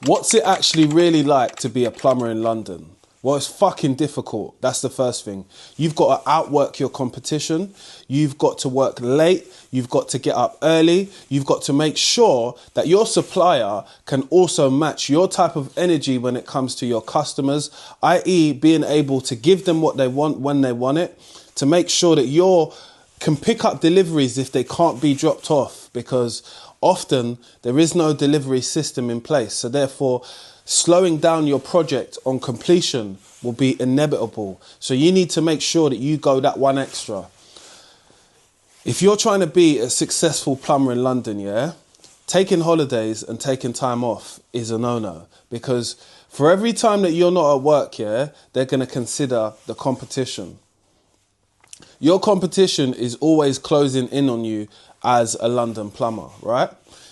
What's it actually really like to be a plumber in London? Well, it's fucking difficult. That's the first thing. You've got to outwork your competition. You've got to work late. You've got to get up early. You've got to make sure that your supplier can also match your type of energy when it comes to your customers, i.e. being able to give them what they want when they want it, to make sure that you can pick up deliveries if they can't be dropped off, because often there is no delivery system in place. So therefore, slowing down your project on completion will be inevitable. So you need to make sure that you go that one extra. If you're trying to be a successful plumber in London, yeah, taking holidays and taking time off is a no-no, because for every time that you're not at work, yeah, they're going to consider the competition. Your competition is always closing in on you as a London plumber, right?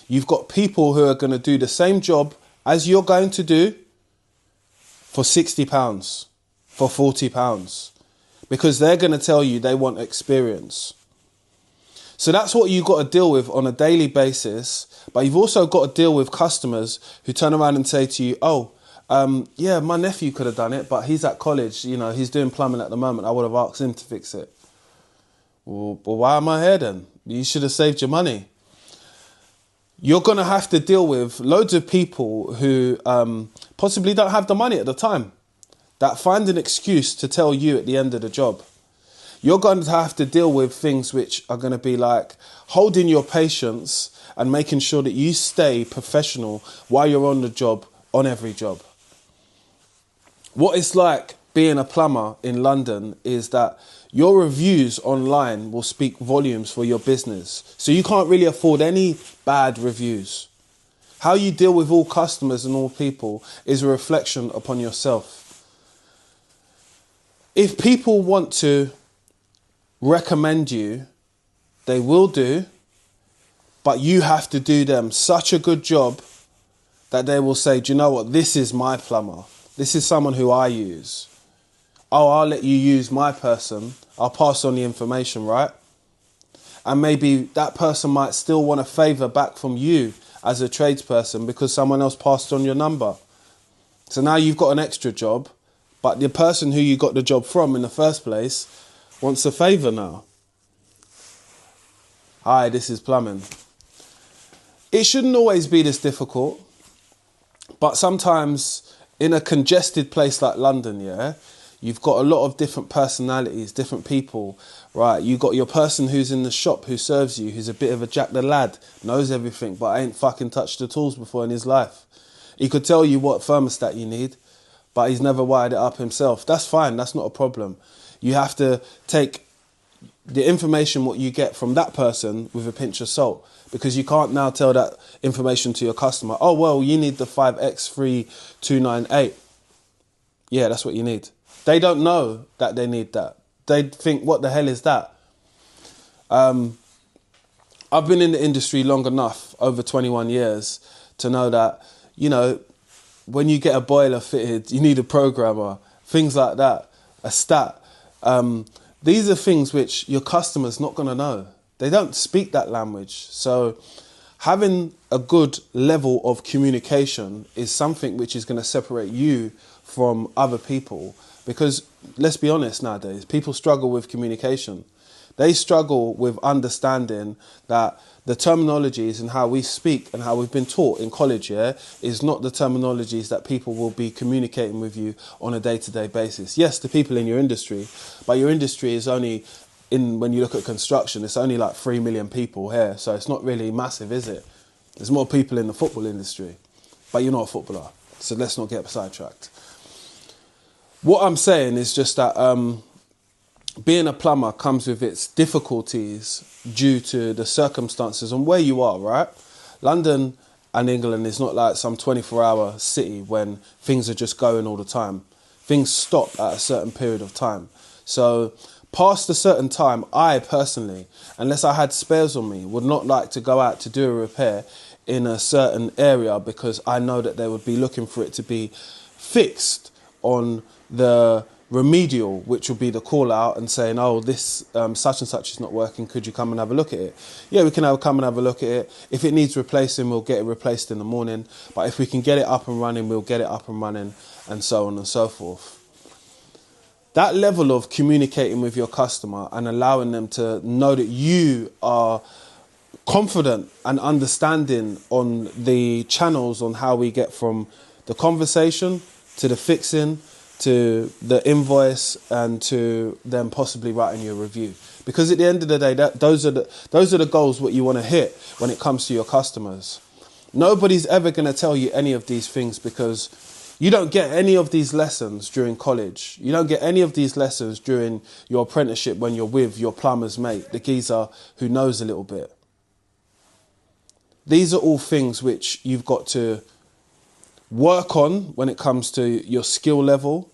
You've got people who are going to do the same job as you're going to do for £60, for £40, because they're going to tell you they want experience. So that's what you've got to deal with on a daily basis. But you've also got to deal with customers who turn around and say to you, oh, yeah, my nephew could have done it, but he's at college, you know, he's doing plumbing at the moment. I would have asked him to fix it. Well, why am I here then? You should have saved your money. You're going to have to deal with loads of people who possibly don't have the money at the time, that find an excuse to tell you at the end of the job. You're going to have to deal with things which are going to be like holding your patience and making sure that you stay professional while you're on the job, on every job. What it's like being a plumber in London is that your reviews online will speak volumes for your business. So you can't really afford any bad reviews. How you deal with all customers and all people is a reflection upon yourself. If people want to recommend you, they will do, but you have to do them such a good job that they will say, do you know what, this is my plumber. This is someone who I use. Oh, I'll let you use my person. I'll pass on the information, right? And maybe that person might still want a favour back from you as a tradesperson because someone else passed on your number. So now you've got an extra job, but the person who you got the job from in the first place wants a favour now. Hi, this is plumbing. It shouldn't always be this difficult, but sometimes in a congested place like London, yeah, you've got a lot of different personalities, different people, right? You've got your person who's in the shop who serves you, who's a bit of a Jack the Lad, knows everything, but ain't fucking touched the tools before in his life. He could tell you what thermostat you need, but he's never wired it up himself. That's fine, that's not a problem. You have to take the information, what you get from that person, with a pinch of salt, because you can't now tell that information to your customer. Oh, well, you need the 5X3298. Yeah, that's what you need. They don't know that they need that. They think, what the hell is that? I've been in the industry long enough, over 21 years, to know that, you know, when you get a boiler fitted, you need a programmer, things like that, a stat. These are things which your customer's not going to know. They don't speak that language. So having a good level of communication is something which is going to separate you from other people. Because let's be honest, nowadays, people struggle with communication. They struggle with understanding that the terminologies and how we speak and how we've been taught in college, yeah, is not the terminologies that people will be communicating with you on a day-to-day basis. Yes, the people in your industry, but your industry is only, when you look at construction, it's only like 3 million people here. So it's not really massive, is it? There's more people in the football industry, but you're not a footballer. So let's not get sidetracked. What I'm saying is just that being a plumber comes with its difficulties due to the circumstances and where you are, right? London and England is not like some 24-hour city when things are just going all the time. Things stop at a certain period of time. So past a certain time, I personally, unless I had spares on me, would not like to go out to do a repair in a certain area because I know that they would be looking for it to be fixed on the remedial, which will be the call out and saying, oh, this such and such is not working, could you come and have a look at it? Yeah, we can come and have a look at it. If it needs replacing, we'll get it replaced in the morning. But if we can get it up and running, we'll get it up and running, and so on and so forth. That level of communicating with your customer and allowing them to know that you are confident and understanding on the channels on how we get from the conversation to the fixing to the invoice and to them possibly writing you a review. Because at the end of the day, those are the goals what you want to hit when it comes to your customers. Nobody's ever going to tell you any of these things because you don't get any of these lessons during college. You don't get any of these lessons during your apprenticeship when you're with your plumber's mate, the geezer who knows a little bit. These are all things which you've got to work on when it comes to your skill level,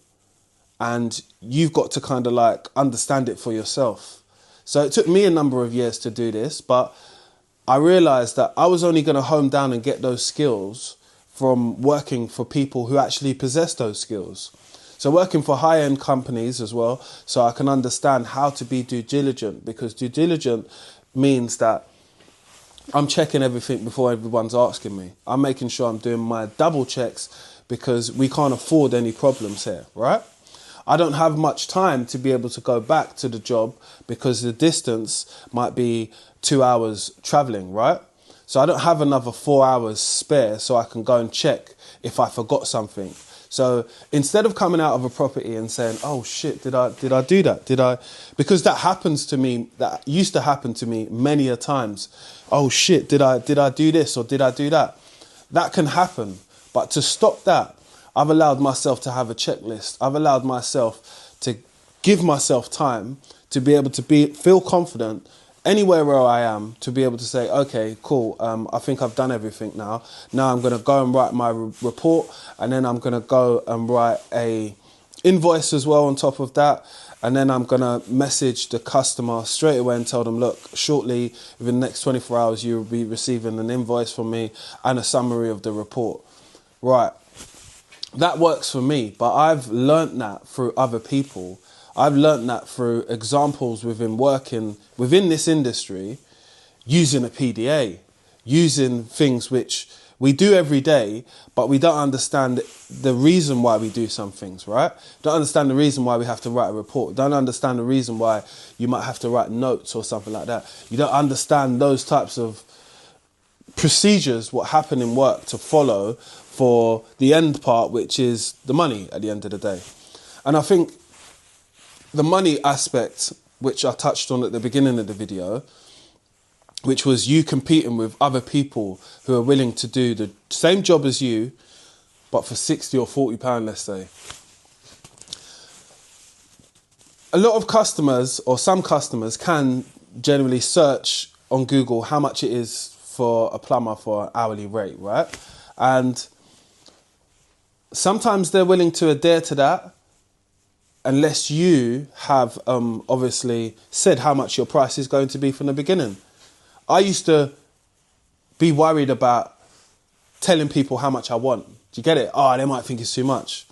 and you've got to kind of like understand it for yourself. So it took me a number of years to do this, but I realized that I was only going to hone down and get those skills from working for people who actually possess those skills. So working for high-end companies as well, so I can understand how to be due diligent, because due diligent means that I'm checking everything before everyone's asking me. I'm making sure I'm doing my double checks because we can't afford any problems here, right? I don't have much time to be able to go back to the job because the distance might be 2 hours traveling, right? So I don't have another 4 hours spare so I can go and check if I forgot something. So instead of coming out of a property and saying, oh shit, did I do that? Because that happens to me, that used to happen to me many a times. Oh shit, did I do this or did I do that? That can happen. But to stop that, I've allowed myself to have a checklist. I've allowed myself to give myself time to be able to feel confident anywhere where I am, to be able to say, okay, cool, I think I've done everything now. Now I'm going to go and write my report, and then I'm going to go and write a invoice as well on top of that. And then I'm going to message the customer straight away and tell them, look, shortly, within the next 24 hours, you will be receiving an invoice from me and a summary of the report. Right. That works for me, but I've learnt that through other people. I've learnt that through examples within working within this industry, using a PDA, using things which we do every day, but we don't understand the reason why we do some things, right? Don't understand the reason why we have to write a report. Don't understand the reason why you might have to write notes or something like that. You don't understand those types of procedures, what happen in work to follow for the end part, which is the money at the end of the day. And I think the money aspect, which I touched on at the beginning of the video, which was you competing with other people who are willing to do the same job as you, but for 60 or 40 pounds, let's say. A lot of customers, or some customers, can generally search on Google how much it is for a plumber for an hourly rate, right? And sometimes they're willing to adhere to that, unless you have obviously said how much your price is going to be from the beginning. I used to be worried about telling people how much I want. Do you get it? Oh, they might think it's too much.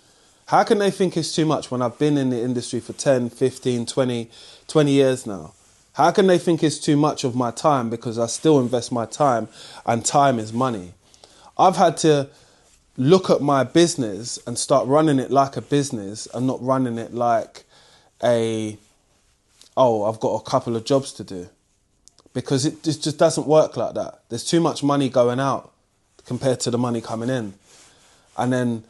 How can they think it's too much when I've been in the industry for 10, 15, 20 years now? How can they think it's too much of my time, because I still invest my time, and time is money? I've had to look at my business and start running it like a business and not running it like I've got a couple of jobs to do. Because it just doesn't work like that. There's too much money going out compared to the money coming in. And then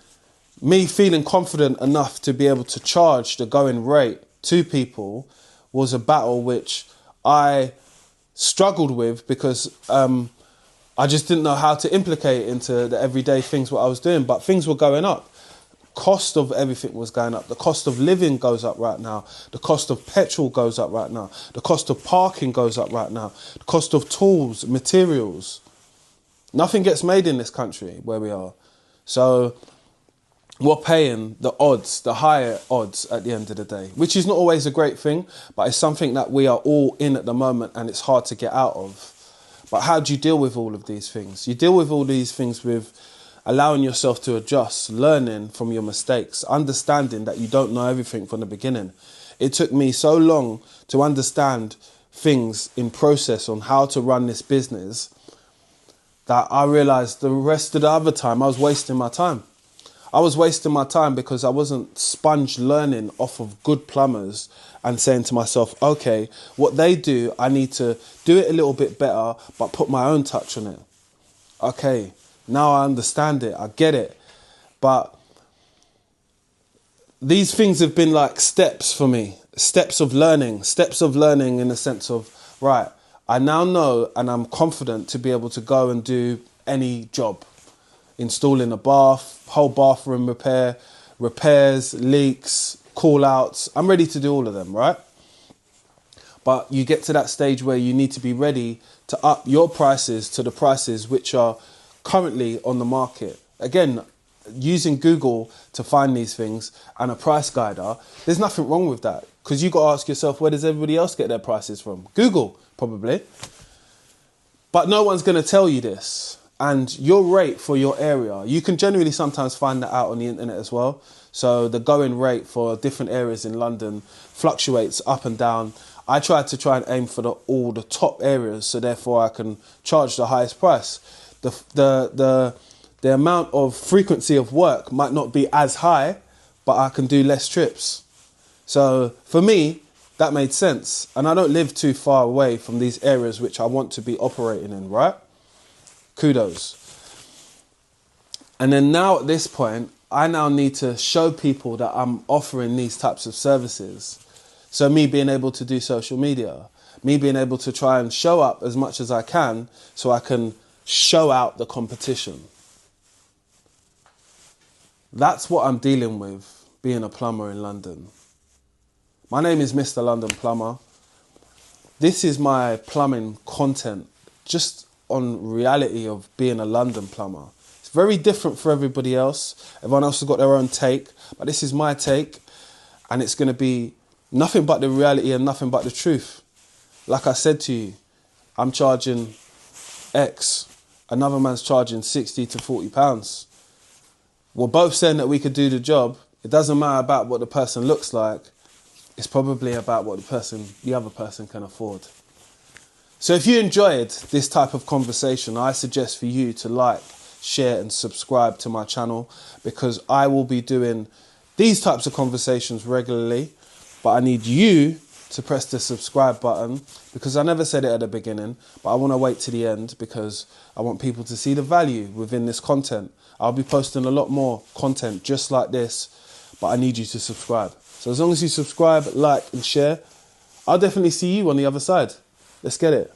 me feeling confident enough to be able to charge the going rate to people was a battle which I struggled with, because I just didn't know how to implicate it into the everyday things what I was doing. But things were going up. Cost of everything was going up. The cost of living goes up right now. The cost of petrol goes up right now. The cost of parking goes up right now. The cost of tools, materials. Nothing gets made in this country where we are. So we're paying the odds, the higher odds at the end of the day, which is not always a great thing, but it's something that we are all in at the moment, and it's hard to get out of. But how do you deal with all of these things? You deal with all these things with allowing yourself to adjust, learning from your mistakes, understanding that you don't know everything from the beginning. It took me so long to understand things in process on how to run this business that I realised the rest of the other time I was wasting my time. I was wasting my time because I wasn't sponge learning off of good plumbers and saying to myself, okay, what they do, I need to do it a little bit better, but put my own touch on it. Okay, now I understand it, I get it. But these things have been like steps for me, steps of learning in the sense of, right, I now know and I'm confident to be able to go and do any job. Installing a bath, whole bathroom repairs, leaks, call outs. I'm ready to do all of them, right? But you get to that stage where you need to be ready to up your prices to the prices which are currently on the market. Again, using Google to find these things and a price guider, there's nothing wrong with that, because you got to ask yourself, where does everybody else get their prices from? Google, probably. But no one's going to tell you this. And your rate for your area, you can generally sometimes find that out on the internet as well. So the going rate for different areas in London fluctuates up and down. I try and aim for all the top areas, so therefore I can charge the highest price. The amount of frequency of work might not be as high, but I can do less trips. So for me, that made sense. And I don't live too far away from these areas which I want to be operating in, right? Kudos. And then now at this point, I now need to show people that I'm offering these types of services. So me being able to do social media, me being able to try and show up as much as I can so I can show out the competition. That's what I'm dealing with being a plumber in London. My name is Mr. London Plumber. This is my plumbing content, just on reality of being a London plumber. It's very different for everybody else. Everyone else has got their own take, but this is my take, and it's going to be nothing but the reality and nothing but the truth. Like I said to you, I'm charging X, another man's charging 60 to 40 pounds. We're both saying that we could do the job. It doesn't matter about what the person looks like. It's probably about what the other person can afford. So if you enjoyed this type of conversation, I suggest for you to like, share and subscribe to my channel, because I will be doing these types of conversations regularly, but I need you to press the subscribe button, because I never said it at the beginning, but I want to wait to the end because I want people to see the value within this content. I'll be posting a lot more content just like this, but I need you to subscribe. So as long as you subscribe, like and share, I'll definitely see you on the other side. Let's get it.